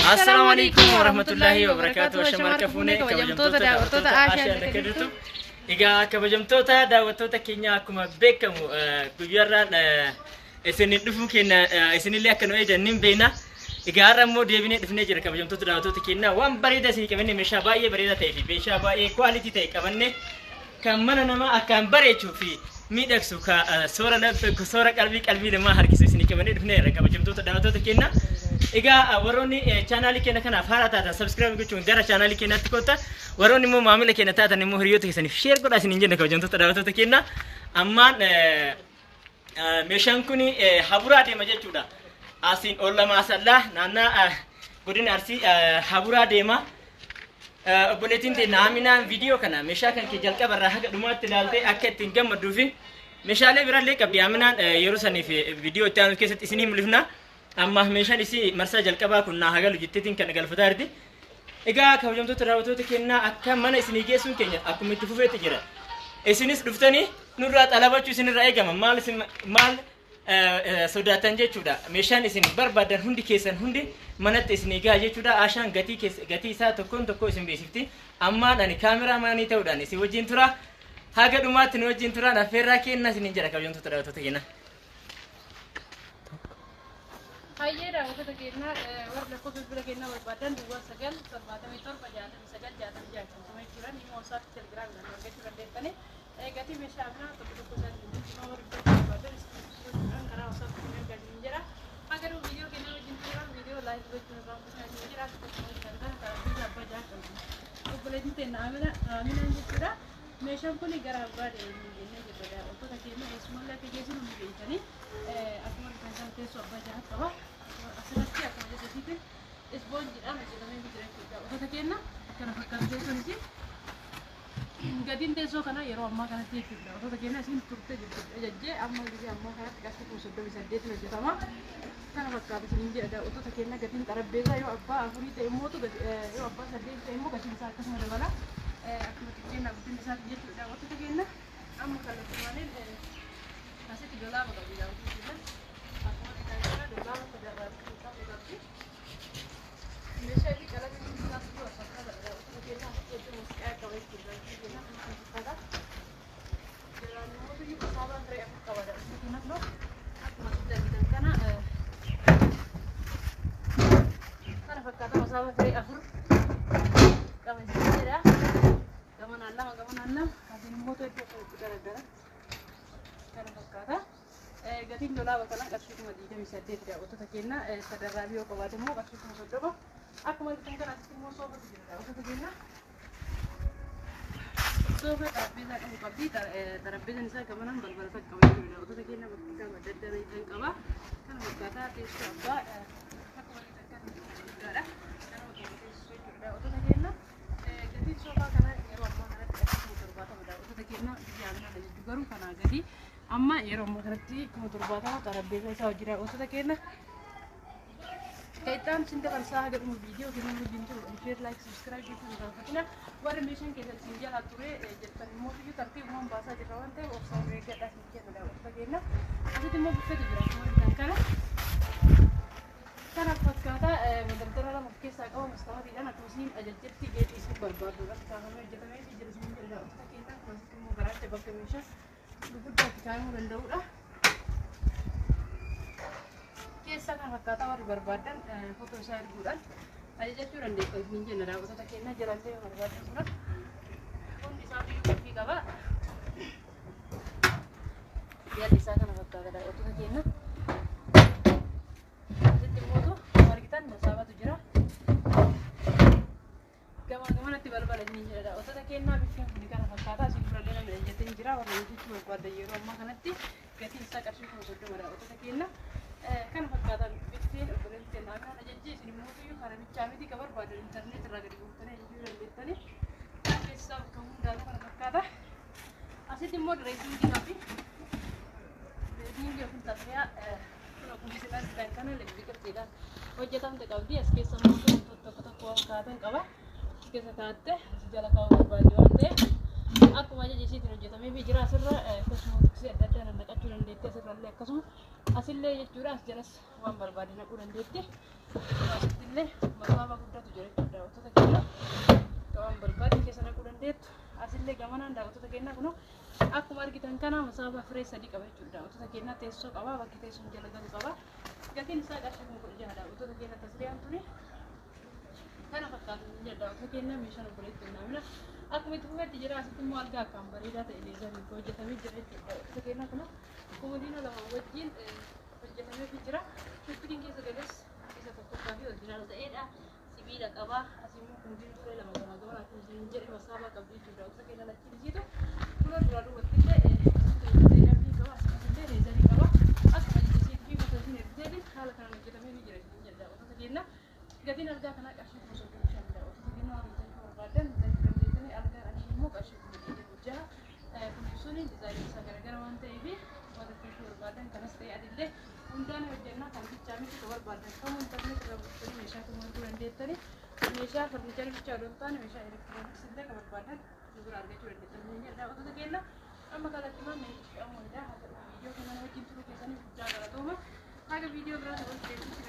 Assalamualaikum warahmatullahi wabarakatuh. Shamarka fuune kabajamtoota daawwattoota Aashiyaa akka jirtu. Egaa kabajamtoota daawwattoota keenya akkuma beekamu guyyaarraan isin dhufu keenya isinillee akka nu eedannin beena. Egaa har'a immoo deebinee dhufnee jira kabajamtoota daawwattoota keenya waan bareedaa isin qabannee meeshaa baay'ee bareedaa ta'ee fi meeshaa baay'ee quality ta'e qabannee kan mana namaa akkaan bareechuu fi miidhagsu ka soora laphee soora qalbii namaa harkisu isin qabannee dhufnee kabajamtoota daawwattoota keenya. Egaa warroonni channel keenya kanaaf haaraa taatan subscribe gochuun gara channel keenyaatti kottaa warroonni immoo maamila keenya taatan immoo hiriyoota keessaniif share godhaa isin jenna kabajamtoota daawwattoota keenya. Ammaan meeshaan kun haburaa deema jechuudha. Asiin olla maasallaa naannaa godina Arsii haburaa deema. Obboleettiin teenya Aminaan viidiyoo kana meeshaa kan kee jalqaba irraa haga dhumaatti ilaaltee akka ittiin gammadduu fi meeshaalee biraallee qabdi. Aminaan yeroo saniif viidiyoo itti aanu keessatti isinii mul'ifna. Amma meeshaan isii marsaa jalqabaa kun naa hagalu jetteetiin kan galfataa jirti. Egaa kabajamtoota daawwattoota keenya akka mana isinii geessuun keenya akkuma itti fufeetti jira. Isinis dhuftanii nurraa xalabachuu isinirraa eegama. Maal sodaatan jechuudha. Meeshaan isin barbaadan hundi keessan hundi manatti isinii gaha jechuudha. Aashaan gatii isaa tokkoon tokko isin beeksifti. Ammaan ani kaameraa maanii ta'uudhaan isin wajjin tura. Haga dhumaatti nu wajjin turaan affeerraa kennaa isiniin jira kabajamtoota daawwattoota keenya. Hayyee daawwattoota keenya warra lakkoofsa bira keenya barbaadan duwwaa 977 jiran immoo WhatsApp Telegram irraa argachuu dandeessanii gatii meeshaa kana tokko isaanii warra barbaadan karaa WhatsApp keenya argachuu jira. Haga duu viidiyoo keenya wajjin turaan viidiyoo laayik gochuun irraa buusaa jira. Obboleettiin teenya Aminaan jechuudha. Meeshaan kun gara abbaa deemee jira daawwattoota keenya eessumallee akka geessinu nu beektanii akkuma kan teessoo abbaa jahat qaba. Asirratti akkuma jedhasitti ispoonjiidhaan hojjetamee jira jechuudha. Daawwattoota keenya kana fakkaatu teessoon gatiin teessoo kana yeroo ammaa kanatti jechuudha. Daawwattoota keenya isin turte jechuudha. Ajajjee amma gisee ammoo kanatti qarshii 38 hojjetama. Kana fakkaatu isin jedha daawwattoota keenya gatiin xarabbeezaa yoo abbaa afurii ta'e immoo yoo abbaa 8 ta'e immoo gatiin isaa akkasuma dabala. Akkuma xiqqeena guddinni isaati jechuudha. Daawwattoota keenya amma kallattii maaliin asitti dolaaba qabu daawwattoota keenya. Akkuma xiqqeena dolaaba fadarraa qabdi. Meeshaa itti qalamni isaas yoo fakkaata daawwattoota keenya asitti muuziqaa qaba jechuudha. Daawwattoota keenya akkuma fakkaata. Jiraan immoo biyyi kusaabaa firee akka qaba daawwattoota keenya filoo akkuma asitti argitan kana fakkaata kusaabaa firee 4 qaba jechuudha. Gamanaan lama asiin immoo iddoo itti garagara kana fakkaata. Gatiin dolaaba kana qarshii 28 daawwattoota keenya sadarraa yoo qabaate immoo qarshii 30. Akkuma argitan kana asitti immoo soofatu jira daawwattoota keenya. Soofa xarabbeezaa qabu qabdi. Xarabbeezaan isaa gamanaan balbala takka qaba jechuudha. Daawwattoota keenya bakka gama daddarbee qaba. Kana fakkaata teessoo abbaa akkuma argitan kana guddaadha. Kana fakkaata teessoo jechuudha daawwattoota keenya. Gatiin soofaa kana yeroo ammaa kanatti garuu kanaa gadi amma yeroo ammaa kanatti 70 xarabbeezaa isaa hojii daawwattoota keenya. Kaitaan cinta kan saa haga viidiyoo keenya wajjin jiru share like subscribe gochuun gaafatina. Warra meeshaan keessatti siin jala ture jettan immoo biyyu tartiibumaan baasaa jirra waan ta'eef obsaan eeggadhaa siin jenna daawwattoota keenya. Asitti immoo buffeetu jira akkuma argitan kana. Kana fakkaata daldala lama of keessaa qaba mastaawatiidhaan akkasumas ajajjetti geetii isin barbaadu irratti kaafamee hojjetamee jiru siin jedha daawwattoota keenya. Akkasumas immoo garaacha bakka meeshaa gurguddaatti kaa'amuu danda'udha. Keessa kan fakkaata warri barbaadan footoo isaa erguudhaan ajajachuu dandeessu hin jenna daawwattoota keenya jalaallee yoo barbaadan sura hundi isaa biyyuu qophii qaba. Yaalli isaa kana fakkaata daawwattoota keenya. Asitti immoo argitan saabatu jira. Gamanatti balbala hin jira daawwattoota keenya bifaan kun kana fakkaata. Asiin durallee namni ajajatee hin jira warra hojjechuu barbaadan yeroo ammaa kanatti gatiin isaa qarshii 30 daawwattoota keenya. Kan fakkaatan bittee obboleettii keenya Aminaan ajajjee isin immoo iyyuu kana bichaa miti ka barbaadan internet irraa gadi buuftanii ajajuu dandeessanii keessaa bakka hundaatu kana fakkaata. Asitti immoo direesiingii qabdi. Direesiingii yookiin tasriyaa akkuma isin argitan kana biqiltuudhaan hojjetamte qabdi. As keessa immoo tokko waan kaatan qaba. As keessa kaatte as jala kaa'uu barbaadde waan ta'eef akkuma ajajisiitiin hojjetamee fi jira asirra kosmootiksii adda addaa naqachuu dandeetti asirrallee akkasuma asii asillee jechuudha as jalas waan barbaade naquu dandeetti. Asittillee masaafaa guddatu jira jechuudha daawwattoota keenya waan barbaade keessa naquu dandeettu. Asillee gamanaan daawwattoota keenya kun akkuma argitan kana masaafaa firee sadii qaba jechuudha daawwattoota keenya teessoo qaba bakki teessoon jala galu qaba. Gatiin isaa qarshii 16,000 daawwattoota keenya tasriyaan tuni kana fakkaatu daawwattoota keenya meeshaan obboleetti naamina. Akkuma itti fufetti jira asitti immoo algaa akkaan bareedaa ta'e leezariin hojjetamee jira jechuudha daawwattoota keenya kun komodiina lama wajjin hojjetamee jira. Shubbiin keessa galees isa tokkoffaa fi oriijinaal ta'edha. Sibiila qaba. Asimmoo komodiina firee lama gamaa gamaa akka hin jedhe masaafaa qabdi jechuudha daawwattoota keenya lachiin isiitu kunoo dura duwwattillee leezarii qaba. Asitti leezarii qaba. Akkuma jijjiisiitii fi motoosiin ergiseetiin haala kanaan hojjetamee ni jira jechuudha daawwattoota keenya. Gatiin argaa kanaa qarshii 35,000 daawwattoota keenya waan bitanii barbaadan bitanii argaa immoo qarshii 16,000 kunuunsuun dizaayinii isaa garagara waan ta'eef waan akkasii barbaadan kanas ta'e adillee hundaan hojjennaa kan bichaa miti kan barbaadan kamuu intarneet irraa buufatanii meeshaa kan arguu dandeettanii meeshaa farniicharii bichaa odoo hin taane meeshaa elektirooniksii illee kan barbaadan bira argachuu dandeettanii jedha daawwattoota keenya amma kallattimaan meeshaa qaamoodaa haa ta'u viidiyoo kana wajjin turuu keessanii guddaa galatooma haga viidiyoo biraa ta'uu dandeettii